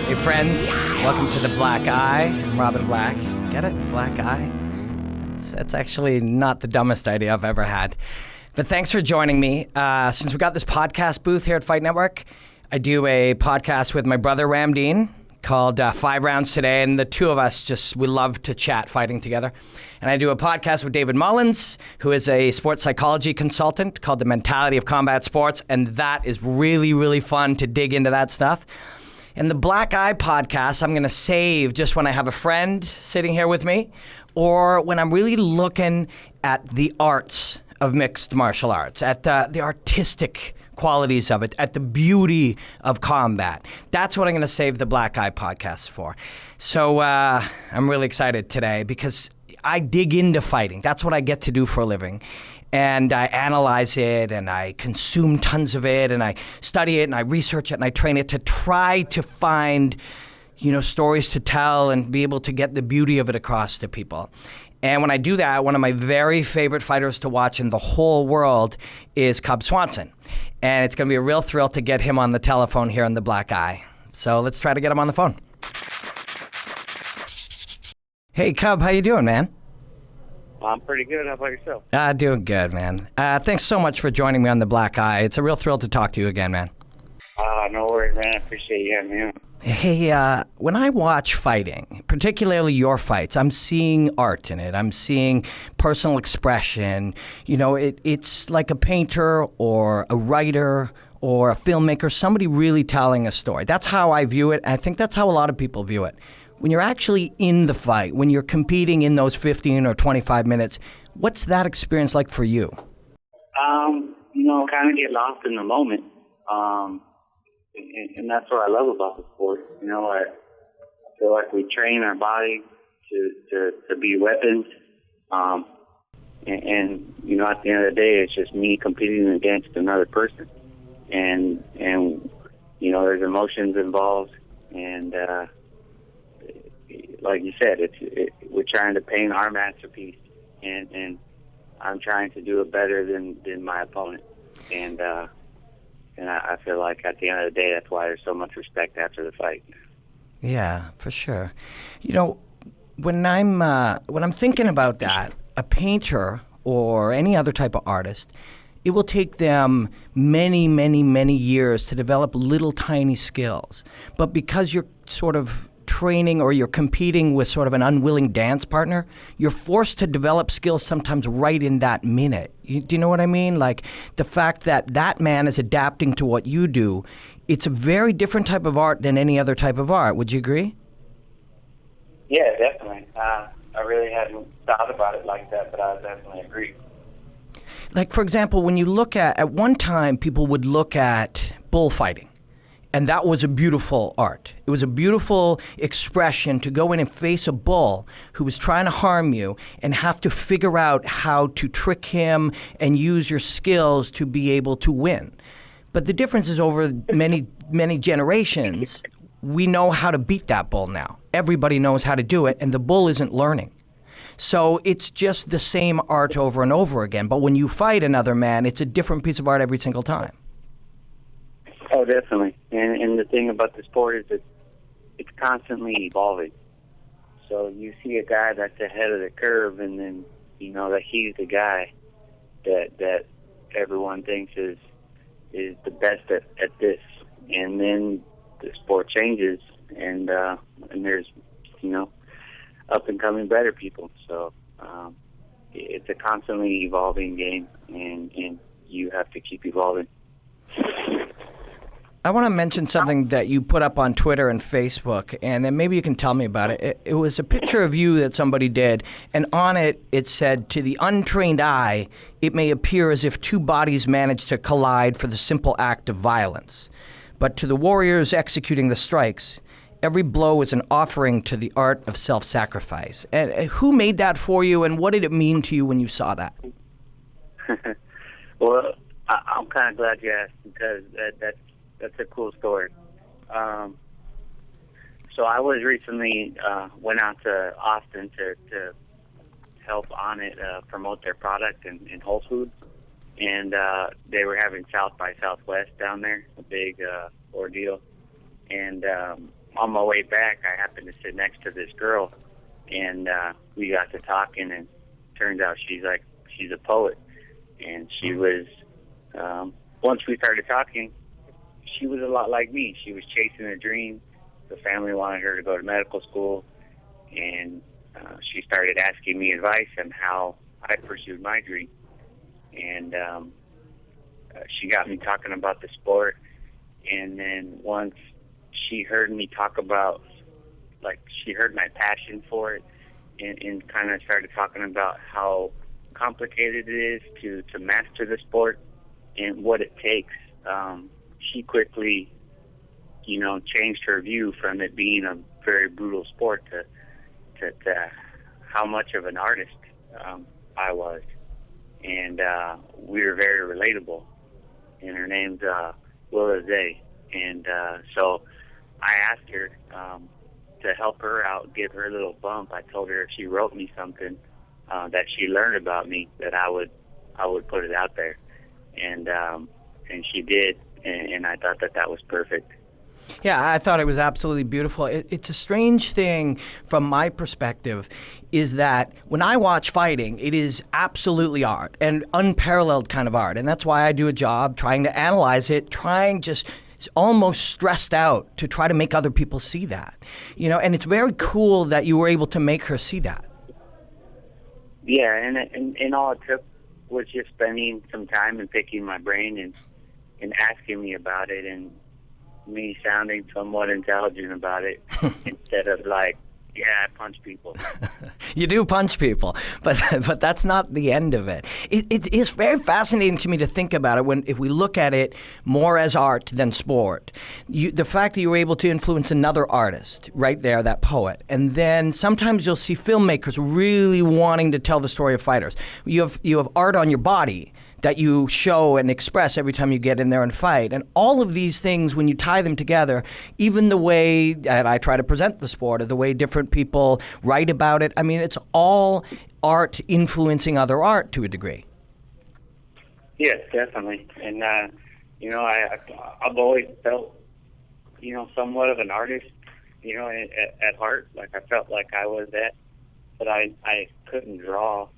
Hey friends, welcome to the Black Eye. I'm Robin Black. Get it? Black Eye? That's actually not the dumbest idea I've ever had. But thanks for joining me. Since we got this podcast booth here at Fight Network, I do a podcast with my brother Ramdeen called 5 Rounds Today, and the two of us we love to chat fighting together. And I do a podcast with David Mullins, who is a sports psychology consultant called The Mentality of Combat Sports, and that is really, really fun to dig into that stuff. And the Black Eye podcast, I'm going to save just when I have a friend sitting here with me or when I'm really looking at the arts of mixed martial arts, at the artistic qualities of it, at the beauty of combat. That's what I'm going to save the Black Eye podcast for. So I'm really excited today because I dig into fighting. That's what I get to do for a living. And I analyze it, and I consume tons of it, and I study it, and I research it, and I train it to try to find, stories to tell and be able to get the beauty of it across to people. And when I do that, one of my very favorite fighters to watch in the whole world is Cub Swanson. And it's going to be a real thrill to get him on the telephone here in the Black Eye. So let's try to get him on the phone. Hey, Cub, how you doing, man? I'm pretty good. How about yourself? Doing good, man. Thanks so much for joining me on the Black Eye. It's a real thrill to talk to you again, man. No worries, man. I appreciate you having me on. Hey, when I watch fighting, particularly your fights, I'm seeing art in it. I'm seeing personal expression. It's like a painter or a writer or a filmmaker, somebody really telling a story. That's how I view it. I think that's how a lot of people view it. When you're actually in the fight, when you're competing in those 15 or 25 minutes, what's that experience like for you? Kind of get lost in the moment. And that's what I love about the sport. I feel like we train our body to be weapons. And at the end of the day, it's just me competing against another person. And there's emotions involved. And, like you said, we're trying to paint our masterpiece. And I'm trying to do it better than my opponent. And I feel like at the end of the day, that's why there's so much respect after the fight. Yeah, for sure. When I'm thinking about that, a painter or any other type of artist, it will take them many, many, many years to develop little tiny skills. But because you're sort of training or you're competing with sort of an unwilling dance partner, you're forced to develop skills sometimes right in that minute. Do you know what I mean? Like the fact that man is adapting to what you do, it's a very different type of art than any other type of art. Would you agree? Yeah, definitely. I really hadn't thought about it like that, but I definitely agree. Like, for example, when you look at one time, people would look at bullfighting. And that was a beautiful art. It was a beautiful expression to go in and face a bull who was trying to harm you and have to figure out how to trick him and use your skills to be able to win. But the difference is over many, many generations, we know how to beat that bull now. Everybody knows how to do it, and the bull isn't learning. So it's just the same art over and over again. But when you fight another man, it's a different piece of art every single time. Oh, definitely. And the thing about the sport is that it's constantly evolving. So you see a guy that's ahead of the curve, and then that he's the guy that everyone thinks is the best at this. And then the sport changes, and there's up and coming better people. So it's a constantly evolving game, and you have to keep evolving. I want to mention something that you put up on Twitter and Facebook, and then maybe you can tell me about it. It was a picture of you that somebody did, and on it, it said, "To the untrained eye, it may appear as if two bodies managed to collide for the simple act of violence. But to the warriors executing the strikes, every blow is an offering to the art of self-sacrifice." And who made that for you, and what did it mean to you when you saw that? Well, I'm kind of glad you asked, because that's a cool story. So I was recently went out to Austin to help on it promote their product in Whole Foods, and they were having South by Southwest down there, a big ordeal, and on my way back, I happened to sit next to this girl, and we got to talking, and turns out she's a poet, and she was, once we started talking, she was a lot like me. She was chasing a dream. The family wanted her to go to medical school, and she started asking me advice on how I pursued my dream. And she got me talking about the sport, and then once she heard me talk about, she heard my passion for it, and kind of started talking about how complicated it is to master the sport and what it takes. She quickly, changed her view from it being a very brutal sport to how much of an artist I was. And we were very relatable. And her name's Willa Zay. And so I asked her to help her out, give her a little bump. I told her if she wrote me something that she learned about me, that I would put it out there. And she did, and I thought that was perfect. Yeah, I thought it was absolutely beautiful. It's a strange thing from my perspective is that when I watch fighting, it is absolutely art and unparalleled kind of art. And that's why I do a job trying to analyze it, just almost stressed out to try to make other people see that. And it's very cool that you were able to make her see that. Yeah, and all it took was just spending some time and picking my brain and asking me about it, and me sounding somewhat intelligent about it instead of yeah, I punch people. You do punch people, but that's not the end of it. It is very fascinating to me to think about it if we look at it more as art than sport. The fact that you were able to influence another artist right there, that poet, and then sometimes you'll see filmmakers really wanting to tell the story of fighters. You have art on your body that you show and express every time you get in there and fight. And all of these things, when you tie them together, even the way that I try to present the sport or the way different people write about it, I mean, it's all art influencing other art to a degree. Yes, definitely. And, I've always felt, somewhat of an artist, at heart. I felt like I was that, but I couldn't draw.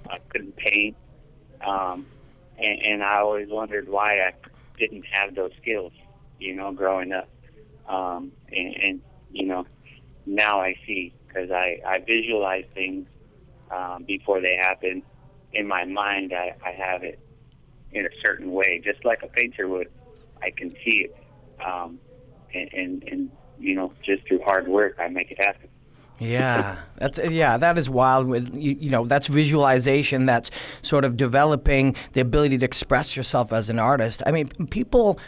I couldn't paint. And I always wondered why I didn't have those skills, growing up. And now I see, because I visualize things before they happen. In my mind, I have it in a certain way, just like a painter would. I can see it. And just through hard work, I make it happen. Yeah, that is wild. That's visualization. That's sort of developing the ability to express yourself as an artist. I mean, people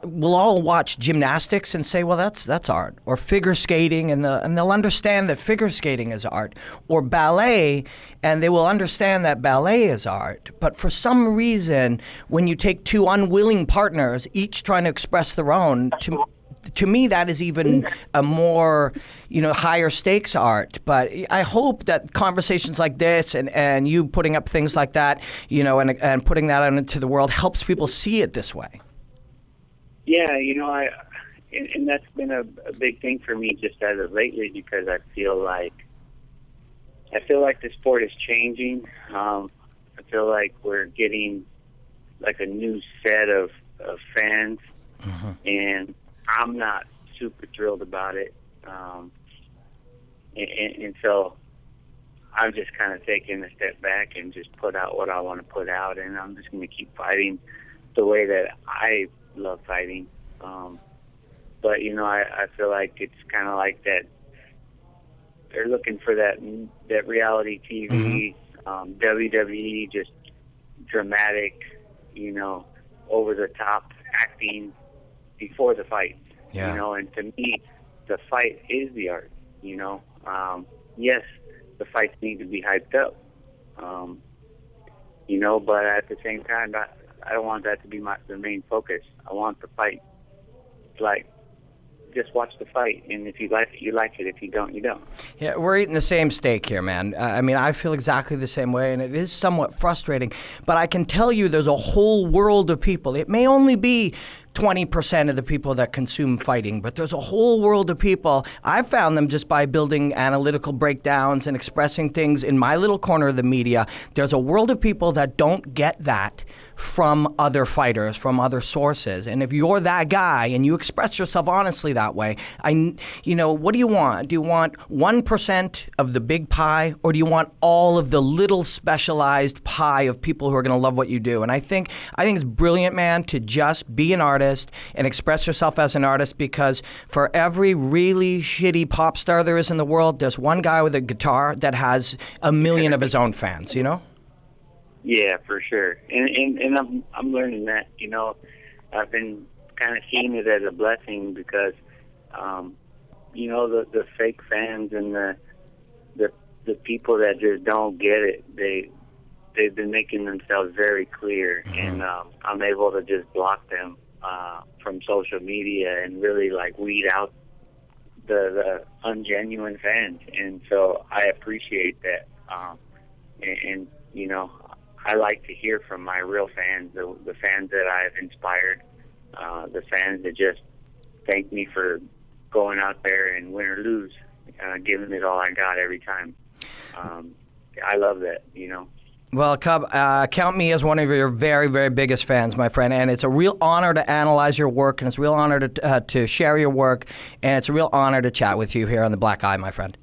will all watch gymnastics and say, "Well, that's art," or figure skating, and they'll understand that figure skating is art, or ballet, and they will understand that ballet is art. But for some reason, when you take two unwilling partners, each trying to express their own, to me, that is even a more, higher stakes art. But I hope that conversations like this and you putting up things like that, and putting that out into the world helps people see it this way. Yeah, and that's been a big thing for me just as of lately, because I feel like the sport is changing. I feel like we're getting a new set of fans, and I'm not super thrilled about it. And so I'm just kind of taking a step back and just put out what I want to put out, and I'm just going to keep fighting the way that I love fighting. But, I feel like it's kind of like that. They're looking for that reality TV, WWE, just dramatic, over the top acting before the fight. And to me, the fight is the art. Yes, the fights need to be hyped up. But at the same time, I don't want that to be the main focus. I want the fight. It's just watch the fight, and if you like it, you like it. If you don't, you don't. Yeah, we're eating the same steak here, man. I feel exactly the same way, and it is somewhat frustrating. But I can tell you there's a whole world of people. It may only be 20% of the people that consume fighting, but there's a whole world of people. I've found them just by building analytical breakdowns and expressing things in my little corner of the media. There's a world of people that don't get that from other fighters, from other sources. And if you're that guy and you express yourself honestly that way, what do you want? Do you want 1% of the big pie, or do you want all of the little specialized pie of people who are going to love what you do? And I think it's brilliant, man, to just be an artist and express yourself as an artist, because for every really shitty pop star there is in the world, there's one guy with a guitar that has 1 million of his own fans, you know? Yeah, for sure. And I'm learning that, I've been kind of seeing it as a blessing because, the fake fans and the people that just don't get it, they've been making themselves very clear, and I'm able to just block them from social media and really weed out the ungenuine fans. And so I appreciate that. And I like to hear from my real fans, the fans that I've inspired, the fans that just thank me for going out there and win or lose, giving it all I got every time. I love that, Well, Cub, count me as one of your very, very biggest fans, my friend, and it's a real honor to analyze your work, and it's a real honor to share your work, and it's a real honor to chat with you here on The Black Eye, my friend.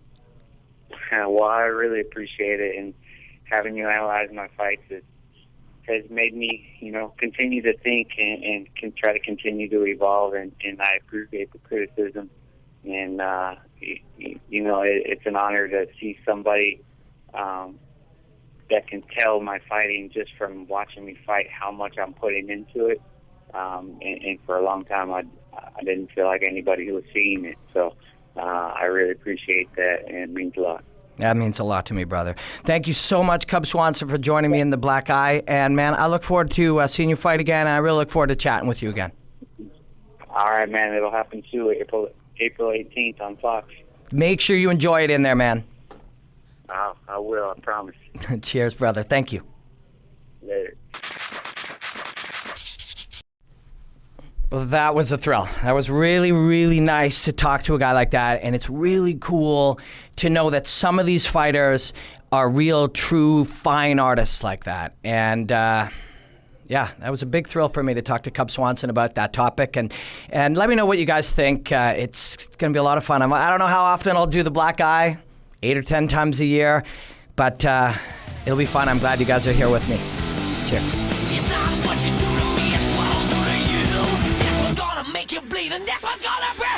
Well, I really appreciate it, and having you analyze my fights has made me, continue to think and can try to continue to evolve, and I appreciate the criticism. And, it's an honor to see somebody that can tell my fighting just from watching me fight how much I'm putting into it. And for a long time, I didn't feel like anybody was seeing it. So I really appreciate that, and it means a lot. That means a lot to me, brother. Thank you so much, Cub Swanson, for joining me in The Black Eye. And, man, I look forward to seeing you fight again. I really look forward to chatting with you again. All right, man. It'll happen, too, April 18th on Fox. Make sure you enjoy it in there, man. I will, I promise. Cheers, brother. Thank you. Later. Well, that was a thrill. That was really, really nice to talk to a guy like that, and it's really cool to know that some of these fighters are real, true, fine artists like that. And that was a big thrill for me to talk to Cub Swanson about that topic. And let me know what you guys think. It's going to be a lot of fun. I don't know how often I'll do The Black Eye, 8 or 10 times a year, but it'll be fun. I'm glad you guys are here with me. Cheers. It's not what you do to me, it's what I'll do to you. This one's gonna make you bleed, and this one's gonna burn.